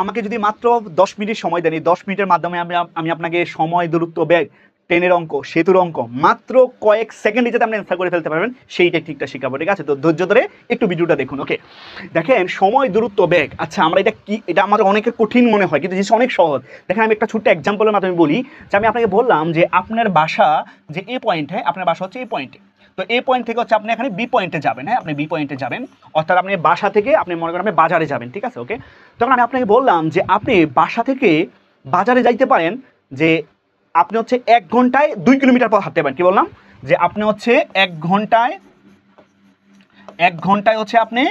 আমাকে যদি মাত্র 10 মিনিট সময় দেন, এই 10 মিনিটের মাধ্যমে আমি আপনাকে সময়, দূরত্ব, বেগ, ট্রেনের অঙ্ক, সেতুর অঙ্ক মাত্র কয়েক সেকেন্ডে যাতে আপনি অ্যান্সার করে ফেলতে পারবেন সেই টেকনিকটা শেখাবো। ঠিক আছে, তো ধৈর্য ধরে একটু ভিডিওটা দেখুন। ওকে, দেখেন সময়, দূরত্ব, বেগ। আচ্ছা, আমরা এটা কি, এটা আমাদের অনেকের কঠিন মনে হয় কিন্তু জিনিসটা অনেক সহজ। দেখেন আমি একটা ছোট্ট এক্সাম্পলের মাধ্যমে বলি যে আমি আপনাকে বললাম যে আপনার বাসা যে এ পয়েন্টে, আপনার বাসা হচ্ছে এই পয়েন্টে, তো এই পয়েন্ট থেকে হচ্ছে আপনি এখানে বি পয়েন্টে যাবেন। হ্যাঁ, আপনি বি পয়েন্টে যাবেন, অর্থাৎ আপনি বাসা থেকে আপনি মনে করেন আপনি বাজারে যাবেন। ঠিক আছে, ওকে। তখন আমি আপনাকে বললাম যে আপনি বাসা থেকে বাজারে যাইতে পারেন যে আপনি হচ্ছে 1 ঘন্টায় 2 কিলোমিটার পথ হাঁটতে পারেন। কি বললাম যে আপনি হচ্ছে 1 ঘন্টায় হচ্ছে আপনি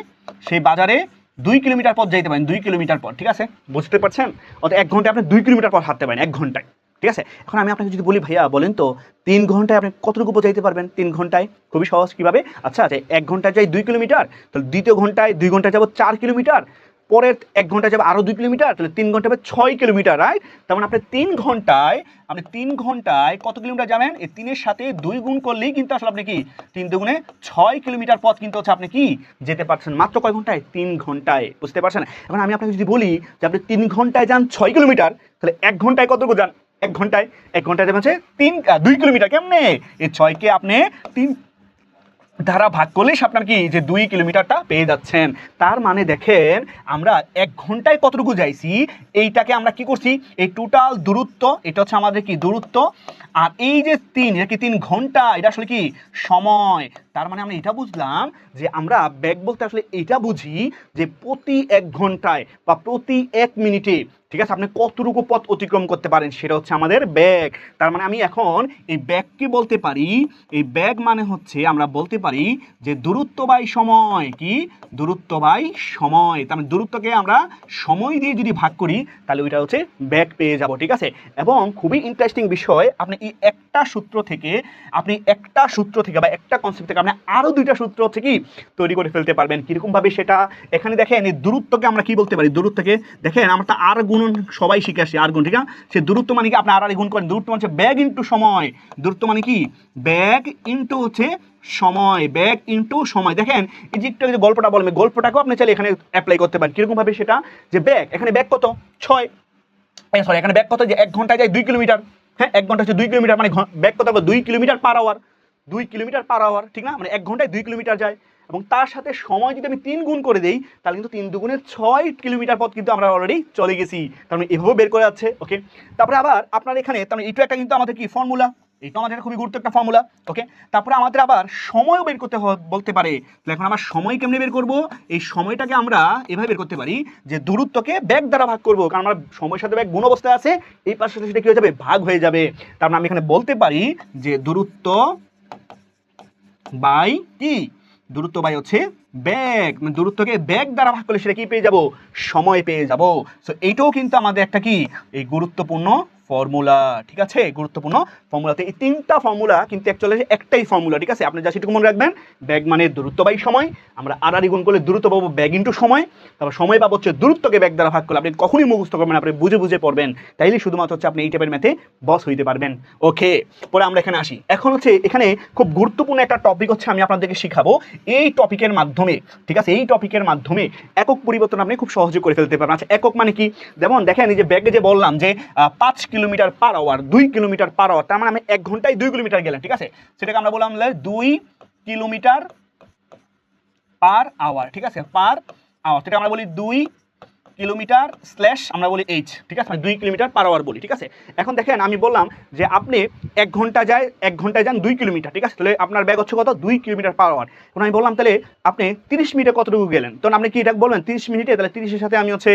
সেই বাজারে 2 কিলোমিটার পথ যাইতে পারেন, 2 কিলোমিটার পথ। ঠিক আছে, বুঝতে পারছেন? অর্থাৎ 1 ঘন্টায় আপনি 2 কিলোমিটার পথ হাঁটতে পারেন 1 ঘন্টায়। ঠিক আছে, এখন আমি আপনাকে যদি বলি ভাইয়া বলেন তো 3 ঘন্টায় আপনি কতটুকু পথ যাইতে পারবেন? 3 ঘন্টায় খুবই সহজ। কিভাবে? আচ্ছা, 1 ঘন্টায় যাই 2 কিলোমিটার, তাহলে দ্বিতীয় ঘন্টায় 2 ঘন্টায় যাব 4 কিলোমিটার, পরের 1 ঘন্টায় যাবে আরও 2 কিলোমিটার, তাহলে 3 ঘন্টা হবে 6 কিলোমিটার, রাইট? তার মানে আপনি 3 ঘন্টায় কত কিলোমিটার যাবেন? এই 3-এর সাথে 2 গুণ করলেই কিন্তু আসলে আপনি কি 3 দুগুণে 6 কিলোমিটার পথ কিন্তু হচ্ছে আপনি কি যেতে পারছেন মাত্র কয় ঘন্টায়? 3 ঘন্টায়। বুঝতে পারছেন? এখন আমি আপনাকে যদি বলি যে আপনি 3 ঘন্টায় যান 6 কিলোমিটার, তাহলে 1 ঘন্টায় কতটুকু যান? 1 ঘন্টায় যাবেন হচ্ছে 2 কিলোমিটার। কেমনে? এই 6কে আপনি 3 ধারা ভাগ করলেই আপনার কি যে 2 কিলোমিটারটা পেয়ে যাচ্ছেন। তার মানে দেখেন আমরা 1 ঘন্টায় কতটুকু যাইছি এইটাকে আমরা কি করছি, এই টোটাল দূরত্ব, এটা হচ্ছে আমাদের কি দূরত্ব, আর এই যে 3, এটা কি 3 ঘন্টা, এটা আসলে কি সময়। তার মানে আমরা এটা বুঝলাম যে আমরা বেগ বলতে আসলে এটা বুঝি যে প্রতি 1 ঘন্টায় বা প্রতি 1 মিনিটে, ঠিক আছে, আপনি কতটুকু পথ অতিক্রম করতে পারেন সেটা হচ্ছে আমাদের বেগ। তার মানে আমি এখন এই বেগ কি বলতে পারি, এই বেগ মানে হচ্ছে আমরা বলতে পারি যে দূরত্ব বাই সময়। কি? দূরত্ব বাই সময়। তার মানে দূরত্বকে আমরা সময় দিয়ে যদি ভাগ করি তাহলে ওইটা হচ্ছে বেগ পেয়ে যাব। ঠিক আছে, এবং খুবই ইন্টারেস্টিং বিষয়, আপনি এই একটা সূত্র থেকে বা একটা কনসেপ্ট থেকে আপনি আরও 2টা সূত্র হচ্ছে কি তৈরি করে ফেলতে পারবেন। কীরকমভাবে সেটা এখানে দেখেন, এই দূরত্বকে আমরা কি বলতে পারি, দূরত্বকে দেখেন আমরা তো আর গুণন সবাই শিখে আসছি, আর গুণ। ঠিক আছে, সে দূরত্ব মানে কি আপনি আর গুণ করেন, দূরত্ব মানে হচ্ছে ব্যাগ ইন্টু সময়। দূরত্ব মানে কি ব্যাগ ইন্টু হচ্ছে সময়, ব্যাগ ইন্টু সময়। দেখেন এই যে একটু গল্পটা বলবেন, গল্পটাকেও আপনি চাইলে এখানে অ্যাপ্লাই করতে পারেন। কীরকমভাবে সেটা, যে ব্যাগ, এখানে ব্যাগ কত 6, সরি এখানে ব্যাগ কত, যে 1 ঘন্টায় যায় 2 কিলোমিটার। হ্যাঁ, 1 ঘন্টা হচ্ছে 2 কিলোমিটার, মানে ব্যাগ কত হবে 2 kilometre per hour, 2 kilometre per hour. ঠিক না, মানে 1 ঘন্টায় 2 কিলোমিটার যায়, এবং তার সাথে সময় যদি আমি 3 গুণ করে দেই তাহলে কিন্তু 3 দুগুণে 6 কিলোমিটার পথ কিন্তু আমরা অলরেডি চলে গেছি। তার মানে এভাবে বের করে যাচ্ছে। ওকে, তারপরে আবার আপনার এখানে তার মানে এইটা একটা কিন্তু আমাদের কি ফর্মুলা, এটা আমাদের খুবই গুরুত্ব একটা ফর্মুলা। ওকে, তারপরে আমাদের আবার সময়ও বের করতে বলতে পারে। তাহলে এখন আমরা সময় কেমনে বের করব? এই সময়টাকে আমরা এভাবে বের করতে পারি যে দূরত্বকে ব্যাগ দ্বারা ভাগ করব, কারণ আমরা সময়ের সাথে ব্যাগ গুণ অবস্থায় আছে, এই পাশের সাথে সেটা কি হয়ে যাবে, ভাগ হয়ে যাবে। তার মানে আমি এখানে বলতে পারি যে দূরত্ব বাই কি, দূরত্ব বাই হচ্ছে ব্যাগ, মানে দূরত্বকে ব্যাগ দ্বারা ভাগ করলে সেটা কি পেয়ে যাব, সময় পেয়ে যাব। সো এইটাও কিন্তু আমাদের একটা কি এই গুরুত্বপূর্ণ ফর্মুলা। ঠিক আছে, গুরুত্বপূর্ণ ফর্মুলাতে এই 3টা ফর্মুলা কিন্তু অ্যাকচুয়ালি একটাই ফর্মুলা। ঠিক আছে, আপনি যা সেটুকু মনে রাখবেন, ব্যাগ মানে দূরত্ব বাই সময়, আমরা আর গুণ করলে দূরত্ব পাবো ব্যাগ ইন্টু সময়, তারপর সময় পাবো হচ্ছে দূরত্বকে ব্যাগ দ্বারা ভাগ করলে। আপনি কখনই মুখস্থ করবেন, আপনি বুঝে বুঝে পড়বেন, তাইলে শুধুমাত্র হচ্ছে আপনি এই টাইপের ম্যাথে বস হইতে পারবেন। ওকে, পরে আমরা এখানে আসি। এখন হচ্ছে এখানে খুব গুরুত্বপূর্ণ একটা টপিক হচ্ছে আমি আপনাদেরকে শিখাবো এই টপিকের মাধ্যমে। ঠিক আছে, এই টপিকের মাধ্যমে একক পরিবর্তন আপনি খুব সহজে করে ফেলতে পারবেন। আচ্ছা, একক মানে কি? যেমন দেখেন এই যে ব্যাগে যে বললাম যে 5 kilometre per hour, 2 kilometre per hour, তার মানে আমি 1 ঘন্টায় 2 কিলোমিটার গেলাম। ঠিক আছে, সেটাকে আমরা বললাম 2 কিলোমিটার পার আওয়ার। ঠিক আছে, পার আওয়ার, সেটা আমরা বলি 2 কিলোমিটার স্ল্যাশ আমরা বলি এইচ। ঠিক আছে, 2 কিলোমিটার পার আওয়ার বলি। ঠিক আছে, এখন দেখেন আমি বললাম যে আপনি 1 ঘন্টায় যান 2 কিলোমিটার। ঠিক আছে, তাহলে আপনার ব্যাগ হচ্ছে কত, 2 কিলোমিটার পার আওয়ার। এখন আমি বললাম তাহলে আপনি 30 মিনিটে কতটুকু গেলেন, তখন আপনি কি এটা বলবেন 30 মিনিটে, তাহলে 30-এর সাথে আমি হচ্ছে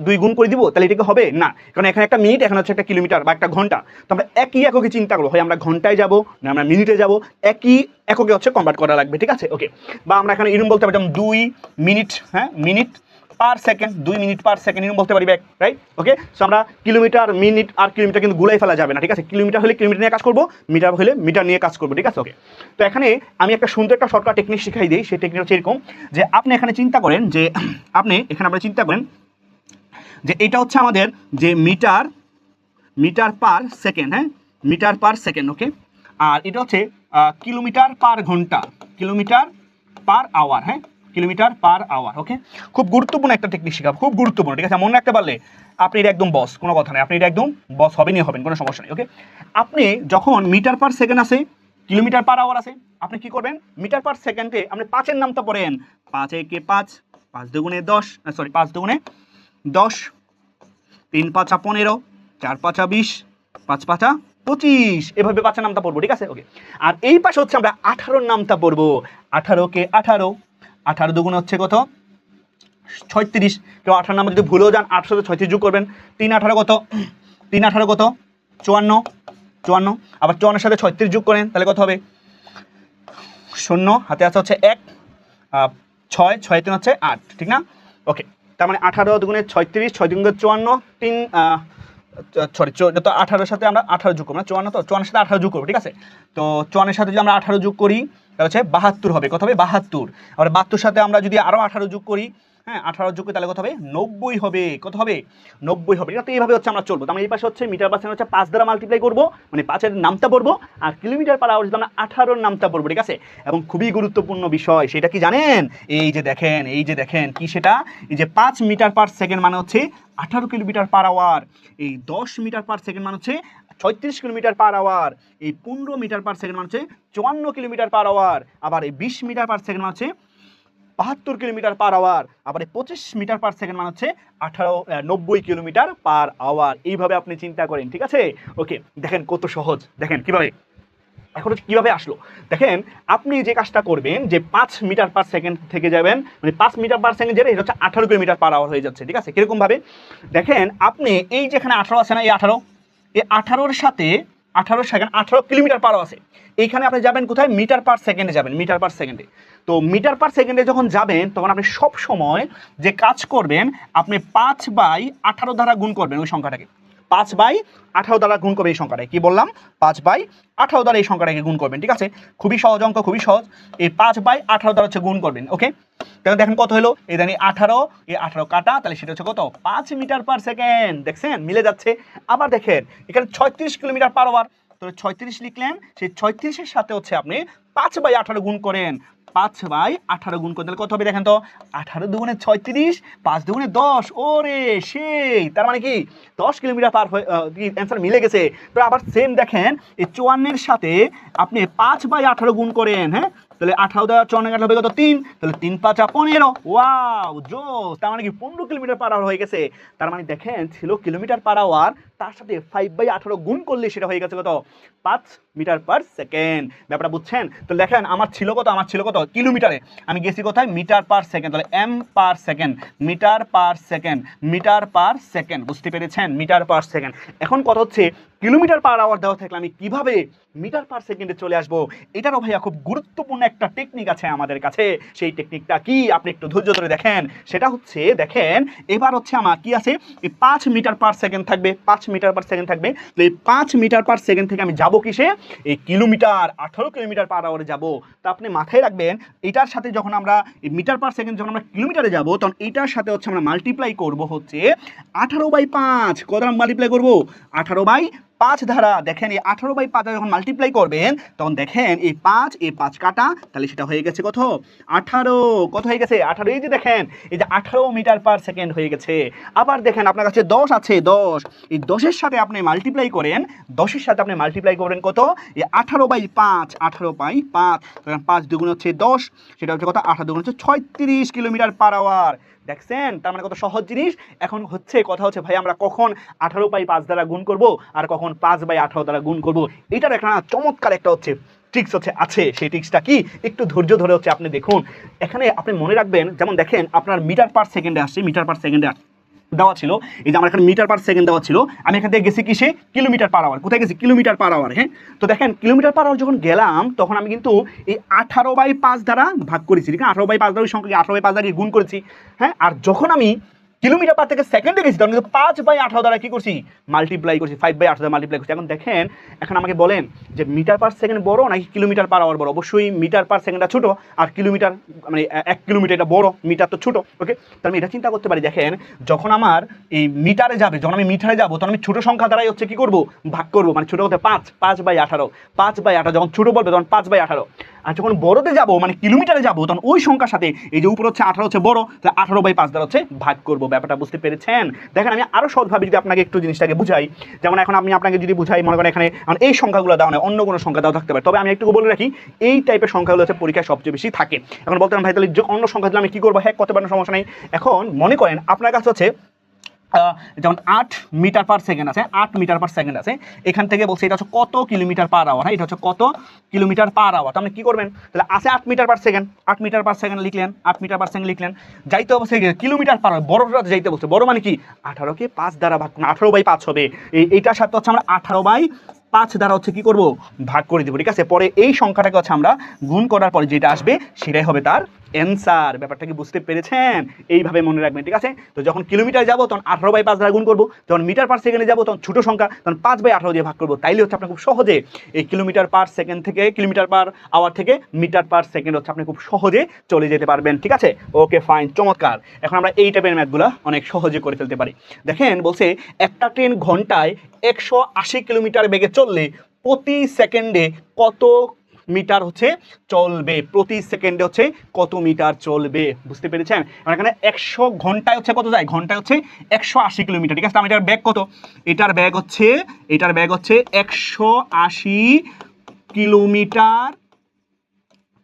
2 গুণ করে দিব, তাহলে এটাকে হবে না, কারণ এখানে একটা মিনিট, এখানে হচ্ছে একটা কিলোমিটার বা একটা ঘন্টা। তো আমরা একই এককে চিন্তা করবো, হয় আমরা ঘন্টায় যাব না আমরা মিনিটে যাব, একই এককে হচ্ছে কনভার্ট করা লাগবে। ঠিক আছে, ওকে, বা আমরা এখানে এরকম বলতে পারি যেমন 2 মিনিট, হ্যাঁ minute per second, 2 minute per second এরকম বলতে পারি ব্যাক, রাইট? ওকে, সো আমরা কিলোমিটার, মিনিট আর কিলোমিটার কিন্তু গুলাই ফেলা যাবে না। ঠিক আছে, কিলোমিটার হলে কিলোমিটার নিয়ে কাজ করবো, মিটার হলে মিটার নিয়ে কাজ করবো। ঠিক আছে, ওকে। তো এখানে আমি একটা সুন্দর একটা শর্টকাট টেকনিক শিখাই দিই। সেই টেকনিক হচ্ছে এরকম যে আপনি এখানে চিন্তা করেন যে আপনি চিন্তা করেন যে এটা হচ্ছে আমাদের যে মিটার পার সেকেন্ড, হ্যাঁ মিটার পার সেকেন্ড। ওকে, আর এটা হচ্ছে কিলোমিটার পার ঘন্টা, কিলোমিটার পার আওয়ার। হ্যাঁ, কিলোমিটার পার আওয়ার। ওকে, খুব গুরুত্বপূর্ণ একটা টেকনিক শেখাবো, খুব গুরুত্বপূর্ণ, ঠিক আছে? মনে রাখতে পারলে আপনি এটা একদম বস, কোনো কথা নেই, আপনি এটা একদম বস হবেনই হবেন, কোনো সমস্যা নেই। ওকে, আপনি যখন মিটার পার সেকেন্ড আছে, কিলোমিটার পার আওয়ার আছে, আপনি কি করবেন? মিটার পার সেকেন্ডে আপনি 5-এর নামটা পড়েন, 5 একে 5, 5 দুগুণে 10, সরি 5 দুগুণে 10, 3 5 15, 4 5 20, 5 5 25, এভাবে 5-এর নামটা পড়বো, ঠিক আছে? ওকে, আর এই পাশে হচ্ছে আমরা 18-এর নামটা পড়বো, 18 কে 18, 18 দুগুণে হচ্ছে কত? 36। কেউ 18 নাম্বার যদি ভুলেও যান 8 সাথে 36 যোগ করবেন, 3 18 কত? 3 18 কত? 54, 54, আবার 54-এর সাথে 36 যোগ করেন, তাহলে কত হবে? 0, হাতে আছে হচ্ছে 1, 6, 6 3 হচ্ছে 8, ঠিক না? ওকে, তার মানে 18 দুগুণে 36, 6 দুগুণে 54, 3 সরি, যত 18-এর সাথে আমরা 18 যোগ করবো না, 54, তো 54-এর সাথে 18 যোগ করবো, ঠিক আছে? তো 54-এর সাথে যদি আমরা 18 যোগ করি তাহলে হচ্ছে 72 হবে। কত হবে? 72। আবার 72-এর সাথে আমরা যদি আরও 18 যোগ করি, হ্যাঁ 18 যোগ করি, তাহলে কত হবে? 90 হবে। কত হবে? 90 হবে। তো এইভাবে হচ্ছে আমরা চলবো। তো আমরা এই পাশে হচ্ছে মিটার পার সেকেন্ড হচ্ছে 5 দ্বারা মাল্টিপ্লাই করবো, মানে 5-এর নামটা পড়বো, আর কিলোমিটার পার আওয়ার যদি আমরা 18-এর নামটা পড়বো, ঠিক আছে? এবং খুবই গুরুত্বপূর্ণ বিষয়, সেটা কি জানেন? এই যে দেখেন, এই যে দেখেন, কি সেটা? এই যে 5 মিটার পার সেকেন্ড মানে হচ্ছে 18 কিলোমিটার পার আওয়ার, এই 10 মিটার পার সেকেন্ড মানে হচ্ছে 36 কিলোমিটার পার আওয়ার, এই 15 মিটার পার সেকেন্ড মানে হচ্ছে 54 কিলোমিটার পার আওয়ার, আবার এই 20 মিটার পার সেকেন্ড মানে হচ্ছে 72 কিলোমিটার পার আওয়ার, আবার এই 25 মিটার পার সেকেন্ড মানে হচ্ছে 90 কিলোমিটার পার আওয়ার। এইভাবে আপনি চিন্তা করেন, ঠিক আছে? ওকে, দেখেন কত সহজ, দেখেন কিভাবে এখন কিভাবে আসলো। দেখেন আপনি যে কাজটা করবেন, যে 5 মিটার পার সেকেন্ড থেকে যাবেন, মানে 5 মিটার পার সেকেন্ড যেটা, এটা হচ্ছে 18 কিলোমিটার পার আওয়ার হয়ে যাচ্ছে, ঠিক আছে? কিরকম ভাবে? দেখেন আপনি এই যেখানে 18 আছে না, এই 18-এর সাথে 18 সেকেন্ড 18 কিলোমিটার পার আছে, এইখানে আপনি যাবেন কোথায়? মিটার পার সেকেন্ডে যাবেন, মিটার পার সেকেন্ডে। তো মিটার পার সেকেন্ডে যখন যাবেন তখন আপনি সব সময় যে কাজ করবেন, আপনি 5/18 দ্বারা গুণ করবেন ওই সংখ্যাটাকে, 5/18 দ্বারা গুণ করবেন এই সংখ্যাটাকে। কি বললাম? 5/18 দ্বারা এই সংখ্যাটাকে গুণ করবেন, ঠিক আছে? খুবই সহজ অঙ্ক, খুবই সহজ। এই 5/18 দ্বারা হচ্ছে গুণ করবেন। ওকে, তাহলে দেখেন কত হলো? এই জানি 18, এই 18 কাটা, তাহলে সেটা হচ্ছে কত? 5 মিটার পার সেকেন্ড। দেখছেন মিলে যাচ্ছে। আবার দেখেন এখানে 36 কিলোমিটার পার আওয়ার, তো 36 লিখলেন, সেই 36-এর সাথে হচ্ছে আপনি 5/18 গুণ করেন, 5/18 গুণ করতে কত হবে? দেখেন তো, 18 দুগুণে 36, 5 দুগুণে 10, ওরে সেই, তার মানে কি 10 কিলোমিটার পার হয়ে অ্যান্সার মিলে গেছে। তো আবার সেম দেখেন, এই 54-এর সাথে আপনি 5/18 গুণ করেন, হ্যাঁ, তাহলে 18 দ্বারা 54 কাটলে হবে কত? 3, তাহলে 3 5 15, ওয়াও জোস, তার মানে কি 15 কিলোমিটার পার আওয়ার হয়ে গেছে। তার মানে দেখেন ছিল কিলোমিটার পার আওয়ার, তার সাথে 5/18 গুণ করলে সেটা হয়ে গেছে কত? 5 মিটার পার সেকেন্ড। ব্যাপারটা বুঝছেন? তো দেখেন আমার ছিল কত? আমার ছিল কত? কিলোমিটারে, আমি গেছি কোথায়? মিটার পার সেকেন্ড, তাহলে M per second, metre per second, metre per second, বুঝতে পেরেছেন? Metre per second. এখন কথা হচ্ছে কিলোমিটার পার আওয়ার দেওয়া থাকলে আমি কিভাবে মিটার পার সেকেন্ডে চলে আসবো? এটারও ভাইয়া খুব গুরুত্বপূর্ণ একটা টেকনিক আছে আমাদের কাছে। সেই টেকনিকটা কি? আপনি একটু ধৈর্য ধরে দেখেন। সেটা হচ্ছে, দেখেন এবার হচ্ছে আমার কি আছে, এই 5 মিটার পার সেকেন্ড থাকবে, 5 মিটার পার সেকেন্ড থাকবে। তো এই 5 মিটার পার সেকেন্ড থেকে আমি যাবো কিসে? এই কিলোমিটার, 18 কিলোমিটার পার আওয়ারে যাবো। তা আপনি মাথায় রাখবেন, এটার সাথে যখন আমরা এই মিটার পার সেকেন্ড যখন আমরা কিলোমিটারে যাবো, তখন এটার সাথে হচ্ছে আমরা মাল্টিপ্লাই করব হচ্ছে 18/5। কত মাল্টিপ্লাই করবো? 18/5 ধারা। দেখেন এই 18/5 যখন মাল্টিপ্লাই করবেন তখন দেখেন এই 5 কাটা, তাহলে সেটা হয়ে গেছে কত? 18। কত হয়ে গেছে? 18। এই যে দেখেন, এই যে 18 মিটার পার সেকেন্ড হয়ে গেছে। আবার দেখেন আপনার কাছে 10 আছে, 10, এই 10-এর সাথে আপনি মাল্টিপ্লাই করেন, 10-এর সাথে আপনি মাল্টিপ্লাই করবেন কত? এই 18/5, 18/5, 5 দুগুণ হচ্ছে 10, সেটা হচ্ছে কত? 18 দুগুণ হচ্ছে 36 কিলোমিটার পার আওয়ার। দেখছেন তার মানে কত সহজ জিনিস। এখন হচ্ছে কথা হচ্ছে ভাই আমরা কখন 18/5 দ্বারা গুণ করব আর কখন 5/18 দ্বারা গুণ করব, এটার একটা চমৎকার একটা হচ্ছে ট্রিক্স হচ্ছে আছে। সেই ট্রিক্সটা কি? একটু ধৈর্য ধরে হচ্ছে আপনি দেখুন। এখানে আপনি মনে রাখবেন, যেমন দেখেন আপনার মিটার পার সেকেন্ডে আসছে, মিটার পার সেকেন্ডে দেওয়া ছিল, এই যে আমার এখানে মিটার পার সেকেন্ড দেওয়া ছিল, আমি এখান থেকে গেছি কিসে? Kilometre per hour. কোথায় গেছি? Kilometre per hour. হ্যাঁ, তো দেখেন কিলোমিটার পার আওয়ার যখন গেলাম তখন আমি কিন্তু এই 18/5 দ্বারা ভাগ করেছি, ঠিক আছে? 18/5 দ্বারা ওই সংখ্যাকে 18/5 দ্বারা গুণ করেছি। হ্যাঁ, আর যখন আমি কিলোমিটার পার থেকে সেকেন্ডে গেছি, তখন কিন্তু 5/18 দ্বারা কি করছি, মাল্টিপ্লাই করছি, 5/18 দ্বারা মাল্টিপ্লাই করছি। এখন দেখেন, এখন আমাকে বলেন যে মিটার পার সেকেন্ড বড় নাকি কিলোমিটার পার আওয়ার বড়? অবশ্যই মিটার পার সেকেন্ডটা ছোট, আর কিলোমিটার মানে 1 কিলোমিটার এটা বড়, মিটার তো ছোট। ওকে, তাহলে আমি এটা চিন্তা করতে পারি, দেখেন যখন আমার এই মিটারে যাবে, যখন আমি মিটারে যাবো, তখন আমি ছোট সংখ্যা দ্বারাই হচ্ছে কি করবো, ভাগ করবো, মানে ছোট বলতে 5/18, 5/18, যখন ছোট বলবে তখন 5/18। আর যখন বড়তে যাবো মানে কিলোমিটারে যাবো, তখন ওই সংখ্যার সাথে এই যে উপর হচ্ছে 18 হচ্ছে বড়, তাহলে 18/5 দ্বারা হচ্ছে ভাগ করবো। ব্যাপারটা বুঝতে পেরেছেন? দেখেন আমি আরো সহজভাবে যদি আপনাকে একটু জিনিসটাকে বুঝাই, যেমন এখন আমি আপনাকে যদি বুঝাই, মনে করেন এখানে এই সংখ্যাগুলো দেওয়া নয়, অন্য কোনো সংখ্যা দেওয়া থাকতে পারে, তবে আমি একটু বলে রাখি এই টাইপের সংখ্যাগুলো হচ্ছে পরীক্ষায় সবচেয়ে বেশি থাকে। এখন বলতে ভাই তাহলে যে অন্য সংখ্যা দিলে আমি কি করবো, হ্যাঁ করতে পারেন, সমস্যা নেই। এখন মনে করেন আপনার কাছে হচ্ছে যেমন 8 মিটার পার সেকেন্ড আছে, 8 মিটার পার সেকেন্ড আছে, এখান থেকে বলছে এটা হচ্ছে কত কিলোমিটার পার আওয়ার, হ্যাঁ এটা হচ্ছে কত কিলোমিটার পার আওয়ার। তো আপনি কি করবেন, তাহলে আছে 8 metre per second, 8 metre per second লিখলেন, 8 মিটার পার সেকেন্ড লিখলেন, যাইতে অবশ্যই কিলোমিটার পার আওয়ার, বড়টা যাইতে বলছে, বড় মানে কি 18কে 5 দ্বারা ভাগ, 18/5 হবে, এইটার সাথে হচ্ছে আমরা 18/5 দ্বারা হচ্ছে কি করব, ভাগ করে দেবো। ঠিক আছে, পরে এই সংখ্যাটাকে হচ্ছে আমরা গুণ করার পরে যেটা আসবে সেটাই হবে তার অ্যান্সার। ব্যাপারটা কি বুঝতে পেরেছেন? এইভাবে মনে রাখবেন। ঠিক আছে, তো যখন কিলোমিটার যাবো তখন 18/5 দ্বারা গুণ করবো, যখন মিটার পার সেকেন্ডে যাবো তখন ছোটো সংখ্যা, তখন 5/18 দিয়ে ভাগ করবো। তাইলে হচ্ছে আপনি খুব সহজে এই কিলোমিটার পার সেকেন্ড থেকে, কিলোমিটার পার আওয়ার থেকে মিটার পার সেকেন্ড হচ্ছে আপনি খুব সহজে চলে যেতে পারবেন। ঠিক আছে, ওকে ফাইন, চমৎকার। এখন আমরা এই টাইপের ম্যাথগুলো অনেক সহজে করে ফেলতে পারি। দেখেন বলছে একটা ট্রেন ঘন্টায় 180 কিলোমিটার বেগে চললে প্রতি সেকেন্ডে কত মিটার হচ্ছে চলবে, প্রতি সেকেন্ডে হচ্ছে কত মিটার চলবে। বুঝতে পেরেছেন? এখানে 100 ঘন্টায় হচ্ছে কত যায়, ঘন্টায় হচ্ছে 180 কিলোমিটার। ঠিক আছে, আমি এটার ব্যাগ কত, এটার ব্যাগ হচ্ছে 180 কিলোমিটার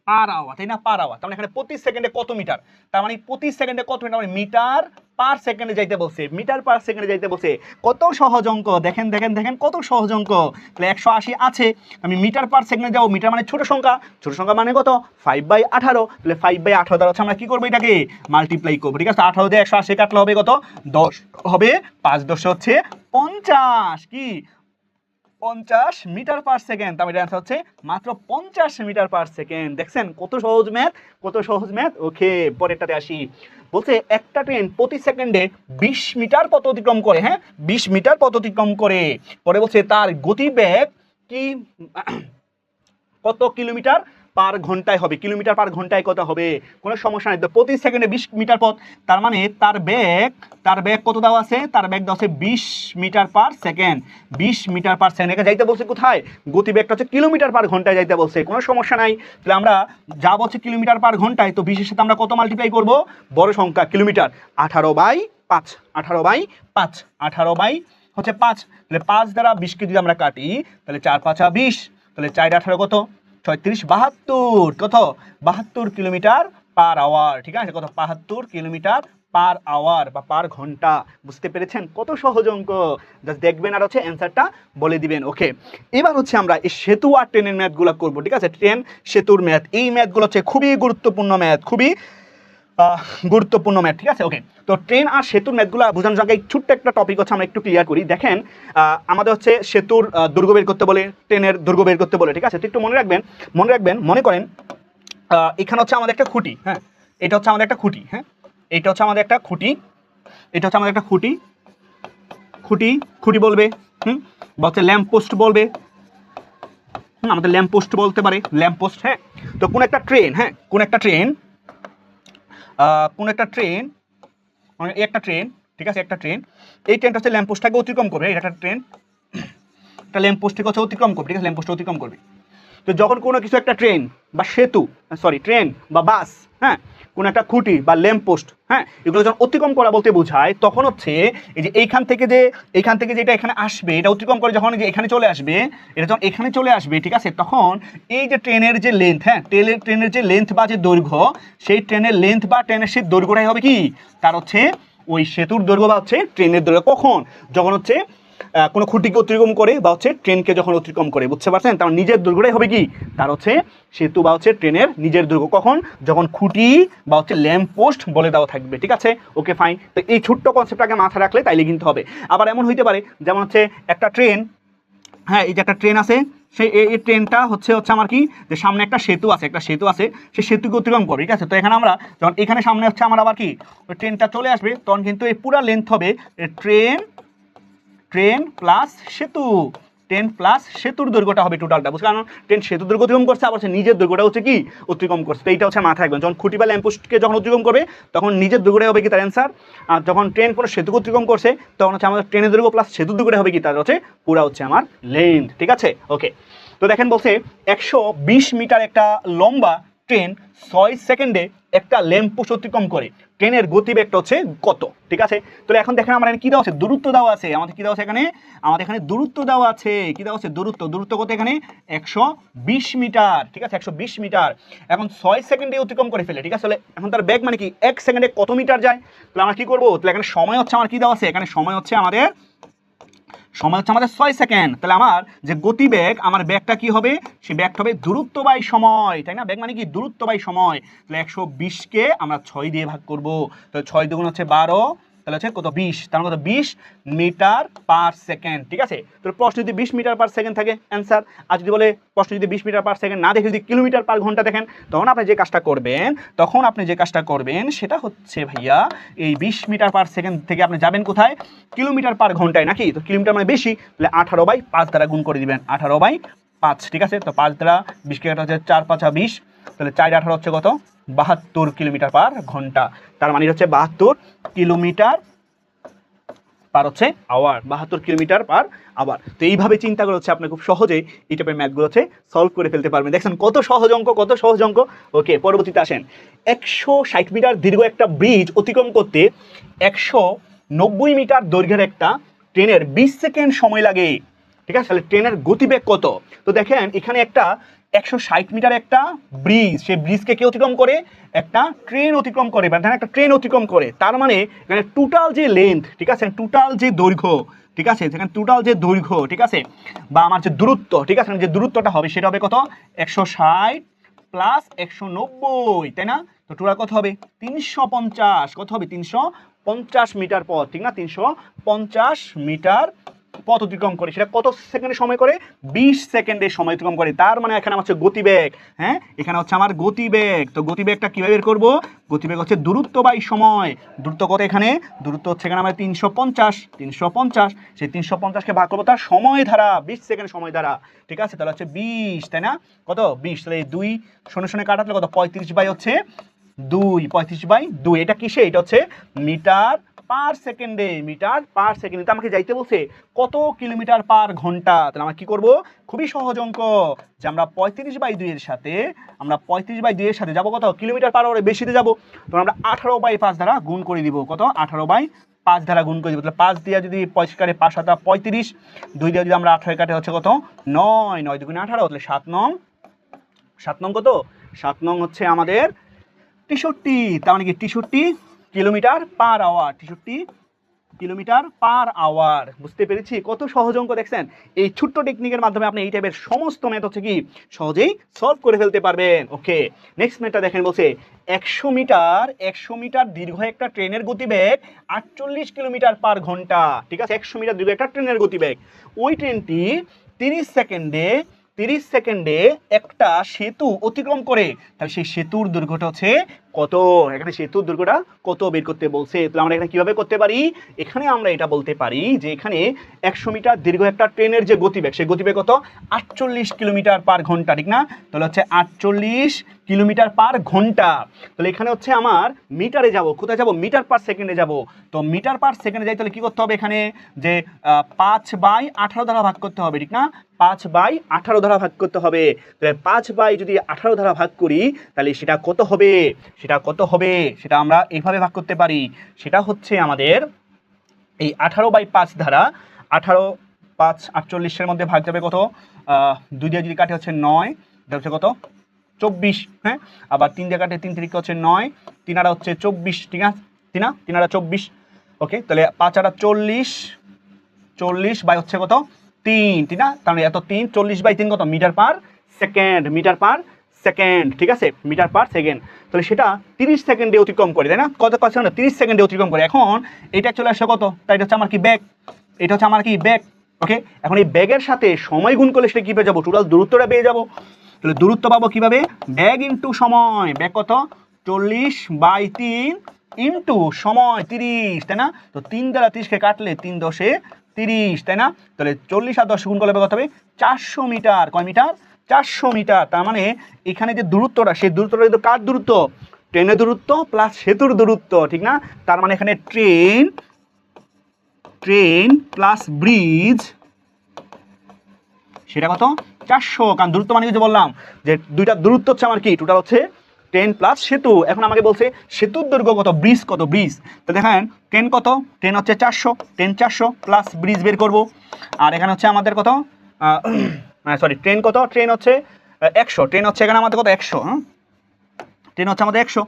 পার আওয়ার, তাই না, পার আওয়ার। তার মানে এখানে প্রতি সেকেন্ডে কত মিটার, তার মানে প্রতি সেকেন্ডে কত মিটার, মানে মিটার পার সেকেন্ডে যাইতে বলছে, মিটার পার সেকেন্ডে যাইতে বলছে। কত সহজ অঙ্ক, দেখেন দেখেন দেখেন কত সহজ অঙ্ক। তাহলে 180 আছে, আমি মিটার পার সেকেন্ডে যাবো, মিটার মানে ছোট সংখ্যা, ছোট সংখ্যা মানে কত 5/18, তাহলে 5/18 দ্বারা হচ্ছে আমরা কি করবো, এটাকে মাল্টিপ্লাই করবো। ঠিক আছে, 18 দিয়ে 180 কাটলে হবে কত, 10 হবে, 5 10 হচ্ছে 50, কি 50 মিটার পার সেকেন্ড। তার মানে অ্যান্সার হচ্ছে মাত্র 50 মিটার পার সেকেন্ড। দেখছেন কত সহজ ম্যাথ, কত সহজ ম্যাথ। ওকে, পরেরটাতে আসি। বলছে একটা ট্রেন প্রতি সেকেন্ডে 20 মিটার পথ অতিক্রম করে, হ্যাঁ 20 মিটার পথ অতিক্রম করে। পরে বলছে তার গতিবেগ কি কত কিলোমিটার পার ঘন্টায় হবে, কিলোমিটার পার ঘন্টায় কত হবে, কোনো সমস্যা নেই। তো প্রতি সেকেন্ডে 20 মিটার পথ, তার মানে তার বেগ কত দেওয়া আছে, তার বেগ দেওয়া আছে 20 metre per second, 20 metre per second. এটা যাইতে বলছে কোথায়, গতিবেগটা হচ্ছে কিলোমিটার পার ঘন্টায় যাইতে বলছে, কোনো সমস্যা নাই। তাহলে আমরা যা বলছে কিলোমিটার পার ঘন্টায়, তো 20-এর সাথে আমরা কত মাল্টিপ্লাই করব, বড় সংখ্যা কিলোমিটার, 18/5, 18/5 হচ্ছে 5, তাহলে 5 দ্বারা 20কে যদি আমরা কাটি, তাহলে 4 5 20, তাহলে 4 18 কত 36, 72, কত 72 কিলোমিটার পার আওয়ার। ঠিক আছে, কত 72 কিলোমিটার পার আওয়ার বা পার ঘন্টা। বুঝতে পেরেছেন? কত সহজ অঙ্ক, জাস্ট দেখবেন আর হচ্ছে অ্যান্সারটা বলে দিবেন। ওকে, এবার হচ্ছে আমরা এই সেতু আর ট্রেনের ম্যাথগুলো করবো। ঠিক আছে, ট্রেন সেতুর ম্যাথ, এই ম্যাথগুলো হচ্ছে খুবই গুরুত্বপূর্ণ ম্যাথ, খুবই গুরুত্বপূর্ণ ম্যাথ। ঠিক আছে, ওকে, তো ট্রেন আর সেতুর ম্যাথগুলো বোঝানোর জন্য ছোট্ট একটা টপিক হচ্ছে আমরা একটু ক্লিয়ার করি। দেখেন আমাদের হচ্ছে সেতুর দৈর্ঘ্য বের করতে বলে, ট্রেনের দৈর্ঘ্য বের করতে বলে। ঠিক আছে, তো একটু মনে রাখবেন, মনে করেন এখানে হচ্ছে আমাদের একটা খুঁটি, হ্যাঁ এটা হচ্ছে আমাদের একটা খুঁটি, হ্যাঁ এটা হচ্ছে আমাদের একটা খুঁটি, এটা হচ্ছে আমাদের একটা খুঁটি, খুঁটি বলবে, বা হচ্ছে ল্যাম্প পোস্ট বলবে, আমাদের ল্যাম্প পোস্ট বলতে পারে, ল্যাম্প পোস্ট। হ্যাঁ, তো কোন একটা ট্রেন, হ্যাঁ কোন একটা ট্রেন, একটা ট্রেন, ঠিক আছে একটা ট্রেন, এই ট্রেনটা হচ্ছে ল্যাম্প পোস্টটাকে অতিক্রম করবে, এটা একটা ট্রেন, একটা ল্যাম্প পোস্টকে হচ্ছে অতিক্রম করবে। ঠিক আছে, ল্যাম্প পোস্ট অতিক্রম করবে। তো যখন কোনো কিছু একটা ট্রেন বা সেতু, ট্রেন বা বাস, হ্যাঁ কোনো একটা খুঁটি বা ল্যাম্প পোস্ট, হ্যাঁ এগুলো যখন অতিক্রম করা বলতে বোঝায়, তখন হচ্ছে এই যে এইখান থেকে যেটা এখানে আসবে, এটা অতিক্রম করে যখন যে এখানে চলে আসবে, এটা যখন এখানে চলে আসবে, ঠিক আছে, তখন এই যে ট্রেনের যে লেন্থ, হ্যাঁ ট্রেনের যে লেন্থ বা যে দৈর্ঘ্য, সেই ট্রেনের লেন্থ বা ট্রেনের সেই দৈর্ঘ্যটাই হবে কি, তার হচ্ছে ওই সেতুর দৈর্ঘ্য বা হচ্ছে ট্রেনের দৈর্ঘ্য। কখন, যখন হচ্ছে কোনো খুঁটিকে অতিক্রম করে বা হচ্ছে ট্রেনকে যখন অতিক্রম করে, বুঝতে পারছেন? তার নিজের দৈর্ঘ্যটাই হবে কি, তার হচ্ছে সেতু বা হচ্ছে ট্রেনের নিজের দৈর্ঘ্য। কখন, যখন খুঁটি বা হচ্ছে ল্যাম্প পোস্ট বলে দেওয়া থাকবে। ঠিক আছে, ওকে ফাইন। তো এই ছোট্ট কনসেপ্টটাকে মাথায় রাখলে তাইলে কিন্তু হবে। আবার এমন হইতে পারে, যেমন হচ্ছে একটা ট্রেন হ্যাঁ এই যে একটা ট্রেন আছে, সেই এই ট্রেনটা হচ্ছে আমার কি যে সামনে একটা সেতু আছে, সেই সেতুকে অতিক্রম করে, ঠিক আছে। তো এখানে আমরা যখন এখানে সামনে হচ্ছে আমার আবার কি ওই ট্রেনটা চলে আসবে, তখন কিন্তু এই পুরা লেন্থ হবে ট্রেন প্লাস সেতু, ট্রেন প্লাস সেতুর দৈর্ঘ্যটা হবে টোটালটা, বুঝলেন? কারণ ট্রেন সেতুর দৈর্ঘ্য অতিক্রম করছে, আবার নিজের দৈর্ঘ্যটা হচ্ছে কি অতিক্রম করছে। তো এইটা হচ্ছে মাথায় রাখবেন, যখন খুঁটি বা ল্যাম্পপোস্টকে যখন অতিক্রম করবে তখন নিজের দৈর্ঘ্যটা হবে কি তার অ্যান্সার, আর যখন ট্রেন কোনো সেতুকে অতিক্রম করছে তখন হচ্ছে আমাদের ট্রেনের দৈর্ঘ্য প্লাস সেতুর দৈর্ঘ্যটা হবে কি তার হচ্ছে পুরা হচ্ছে আমার লেন্থ, ঠিক আছে। ওকে, তো দেখেন বলছে 120 মিটার একটা লম্বা ট্রেন 6 সেকেন্ডে একটা ল্যাম্পপোস্ট অতিক্রম করে, ট্রেনের গতিবেগটা হচ্ছে কত, ঠিক আছে। তো এখন দেখেন আমরা এখানে কি দেওয়া আছে, দূরত্ব দেওয়া আছে, আমাদের কি দেওয়া আছে এখানে, আমাদের এখানে দূরত্ব দেওয়া আছে, কি দেওয়া আছে দূরত্ব কত এখানে 120 মিটার, ঠিক আছে 120 মিটার। এখন 6 সেকেন্ডে অতিক্রম করে ফেলে, ঠিক আছে। এখন তার বেগ মানে কি 1 সেকেন্ডে কত মিটার যায়, তাহলে আমরা কি করবো, তাহলে এখানে সময় হচ্ছে আমার কি দেওয়া আছে, এখানে সময় হচ্ছে আমাদের 6 সেকেন্ড। তাহলে আমার যে গতিবেগ, আমার বেগটা কি হবে, সেই বেগটা হবে দূরত্ব বাই সময়, তাই না? বেগ মানে কি দূরত্ব বাই সময়। তাহলে 120কে আমরা 6 দিয়ে ভাগ করব, তাহলে 6 দুগুণ হচ্ছে 12, তাহলে হচ্ছে কত 20, তার কত 20 মিটার পার সেকেন্ড, ঠিক আছে। তো প্রশ্ন যদি 20 মিটার পার সেকেন্ড থাকে অ্যান্সার, আর যদি বলে প্রশ্ন যদি 20 মিটার পার সেকেন্ড না দেখে যদি কিলোমিটার পার ঘন্টা দেখেন, তখন আপনি যে কাজটা করবেন সেটা হচ্ছে ভাইয়া এই 20 মিটার পার সেকেন্ড থেকে আপনি যাবেন কোথায়, কিলোমিটার পার ঘন্টায়, নাকি? তো কিলোমিটার মানে বেশি, তাহলে 18/5 দ্বারা গুণ করে দিবেন, 18/5, ঠিক আছে। তো 5 দ্বারা 20 কে কাটা হচ্ছে 4 5 20, তাহলে 4 18 হচ্ছে কত 72 কিলোমিটার পার ঘন্টা, তার মানে হচ্ছে 72 কিলোমিটার পার হচ্ছে আওয়ার, 72 কিলোমিটার পার আওয়ার। তো এইভাবে চিন্তা করে হচ্ছে আপনি খুব সহজেই এই টাইপের ম্যাথগুলো হচ্ছে সলভ করে ফেলতে পারবেন। দেখছেন কত সহজ অঙ্ক। ওকে, পরবর্তীতে আসেন। 160 মিটার দীর্ঘ একটা ব্রিজ অতিক্রম করতে 190 মিটার দৈর্ঘ্যের একটা ট্রেনের 20 সেকেন্ড সময় লাগে, ঠিক আছে। তাহলে ট্রেনের গতিবেগ কত? তো দেখেন এখানে একটা 160 মিটার একটা ব্রিজ, সেই ব্রিজকে কে অতিক্রম করে, একটা ট্রেন অতিক্রম করে, বা একটা ট্রেন অতিক্রম করে, তার মানে এখানে টোটাল যে লেন্থ, ঠিক আছে, টোটাল যে দৈর্ঘ্য, ঠিক আছে, সেখানে টোটাল যে দৈর্ঘ্য, ঠিক আছে, বা আমার যে দূরত্ব, ঠিক আছে, যে দূরত্বটা হবে সেটা হবে কত 160 প্লাস 190, তাই না? তো টোটাল কত হবে 350, কত হবে 350 মিটার পথ, ঠিক না, 350 মিটার পথ অতিক্রম করে, সেটা কত সেকেন্ডে সময় করে 20 সেকেন্ডে সময় অতিক্রম করে। তার মানে এখানে হচ্ছে গতিবেগ, হ্যাঁ এখানে হচ্ছে আমার গতিবেগ। তো গতিবেগটা কিভাবে বের করব, গতিবেগ হচ্ছে দূরত্ব বাই সময়, দূরত্ব কত এখানে, দূরত্ব হচ্ছে এখানে আমার 350, সেই 350কে ভাগ করবো তার সময় ধারা 20 সেকেন্ড সময় ধারা, ঠিক আছে। তাহলে হচ্ছে 20, তাই না, কত 20, তাহলে এই 2 শূন্য কাটালে কত 35 বাই হচ্ছে 2, 35/2, এটা কিসে, এটা হচ্ছে মিটার পার সেকেন্ডে, তো আমাকে যাইতে বলছে কত কিলোমিটার পার ঘন্টা। তাহলে আমরা কি করব, খুবই সহজ অঙ্ক, যে আমরা 35/2 এর সাথে যাব কত কিলোমিটার পার আওয়ারে বেশিতে যাব, তখন আমরা 18/5 দ্বারা গুণ করে দিব, কত 18/5 দ্বারা গুণ করে দিব। তাহলে 5 দিয়ে যদি 25 কাটে 5 7 35, 2 দিয়ে যদি আমরা 18 কাটে হচ্ছে কত 9, 9 2 18, তাহলে 7 নং কত, 7 নং হচ্ছে আমাদের 63, তার মানে কি 63 kilometre per hour, 63 kilometre per hour. বুঝতে পেরেছি কত সহজ অঙ্ক, দেখছেন? এই ছোট্ট টেকনিকের মাধ্যমে আপনি এই টাইপের সমস্ত ম্যাথ হচ্ছে কি সহজেই সলভ করে ফেলতে পারবেন। ওকে, নেক্সট ম্যাথটা দেখেন, বলছে 100 মিটার দীর্ঘ একটা ট্রেনের গতিবেগ 48 কিলোমিটার পার ঘন্টা, ঠিক আছে। 100 মিটার দীর্ঘ একটা ট্রেনের গতিবেগ, ওই ট্রেনটি 30 সেকেন্ডে একটা সেতু অতিক্রম করে, তাহলে সেই সেতুর দৈর্ঘ্যটা হচ্ছে কত, এখানে সেতুর দৈর্ঘ্যটা কত বের করতে বলছে। তো আমরা এখানে কিভাবে করতে পারি, এখানে আমরা এটা বলতে পারি যে এখানে 100 মিটার দীর্ঘ একটা ট্রেনের যে গতিবেগ, সেই গতিবেগ কত 48 কিলোমিটার পার ঘন্টা, ঠিক না? তাহলে হচ্ছে 48 কিলোমিটার পার ঘন্টা। তাহলে এখানে হচ্ছে আমার মিটারে যাব, কোথায় যাব, মিটার পার সেকেন্ডে যাব। তো মিটার পার সেকেন্ডে যাই, তাহলে কি করতে হবে, এখানে যে 5/18 দ্বারা ভাগ করতে হবে, ঠিক না, 5/18 দ্বারা ভাগ করতে হবে। তাহলে 5/18 দ্বারা ভাগ করি, তাহলে সেটা কত হবে, সেটা আমরা এইভাবে ভাগ করতে পারি, সেটা হচ্ছে আমাদের এই 18/5 দ্বারা 18 5 48 মধ্যে ভাগ যাবে কত, 2 দিয়ে যদি কাটে হচ্ছে 9, এটা হচ্ছে কত 24, হ্যাঁ, আবার 3 দিয়ে কাটে 3 3 হচ্ছে 9, 3 আর হচ্ছে 24, ঠিক আছে, 3 আর 24, ওকে। তাহলে 5 আর 40 বাই হচ্ছে কত 3, ঠিক না, তাহলে এত 3 40/3 কত মিটার পার সেকেন্ড, ঠিক আছে, মিটার পার সেকেন্ড। তাহলে সেটা 30 সেকেন্ডে অতিক্রম করে, তাই না, কত 30 সেকেন্ডে অতিক্রম করে। এখন এটা চলে আসে কত, তাই এটা হচ্ছে আমার কি বেগ, ওকে, এখন এই ব্যাগের সাথে সময় গুণ করলে সেটা কি পেয়ে যাবো, টোটাল দূরত্বটা পেয়ে যাবো। তাহলে দূরত্ব পাবো কিভাবে, ব্যাগ ইন্টু সময়, ব্যাগ কত 40/3 ইন্টু সময় 30, তাই না? তো 3 দ্বারা 30কে কাটলে 3 10 30, তাই না? তাহলে 40 আর 10 গুণ করলে কত হবে 400 মিটার। কয় মিটার, 400 মিটার। তার মানে এখানে যে দূরত্বটা, সেই দূরত্বটা কিন্তু কার দূরত্ব, ট্রেনের দূরত্ব প্লাস সেতুর দূরত্ব, ঠিক না? তার মানে এখানে ট্রেন প্লাস ব্রিজ সেটা কত 400, কারণ দূরত্ব মানে যে বললাম যে দুইটা দূরত্ব হচ্ছে আমার কি, টোটাল হচ্ছে ট্রেন প্লাস সেতু। এখন আমাকে বলছে সেতুর দৈর্ঘ্য কত, ব্রিজ কত, ব্রিজ তো দেখেন ট্রেন কত, ট্রেন হচ্ছে 400, ট্রেন 400 প্লাস ব্রিজ বের করব। আর এখানে হচ্ছে আমাদের কত, সরি ট্রেন কত, ট্রেন হচ্ছে 100, ট্রেন হচ্ছে এখানে আমাদের কত 100, হ্যাঁ ট্রেন হচ্ছে আমাদের 100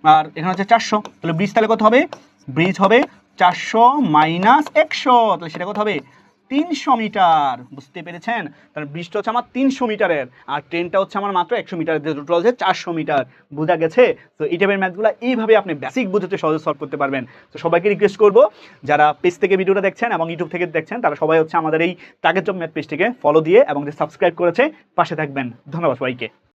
আর এখানে হচ্ছে 400, তাহলে ব্রিজ তাহলে কত হবে, ব্রিজ হবে 400 মাইনাস 100, তাহলে সেটা কত হবে 300 মিটার। বুঝতে পেরেছেন? তাহলে ব্রিজটা হচ্ছে আমার 300 মিটারের আর ট্রেনটা হচ্ছে আমার মাত্র 100 মিটার, টোটাল হচ্ছে 400 মিটার। বোঝা গেছে? তো এই টাইপের ম্যাথগুলো এইভাবে আপনি বেসিক বুঝতে সহজে সলভ করতে পারবেন। তো সবাইকে রিকোয়েস্ট করবো যারা পেজ থেকে ভিডিওটা দেখছেন এবং ইউটিউব থেকে দেখছেন তারা সবাই হচ্ছে আমাদের এই টার্গেট জব ম্যাথ পেজটিকে ফলো দিয়ে এবং যে সাবস্ক্রাইব করেছে পাশে থাকবেন। ধন্যবাদ সবাইকে।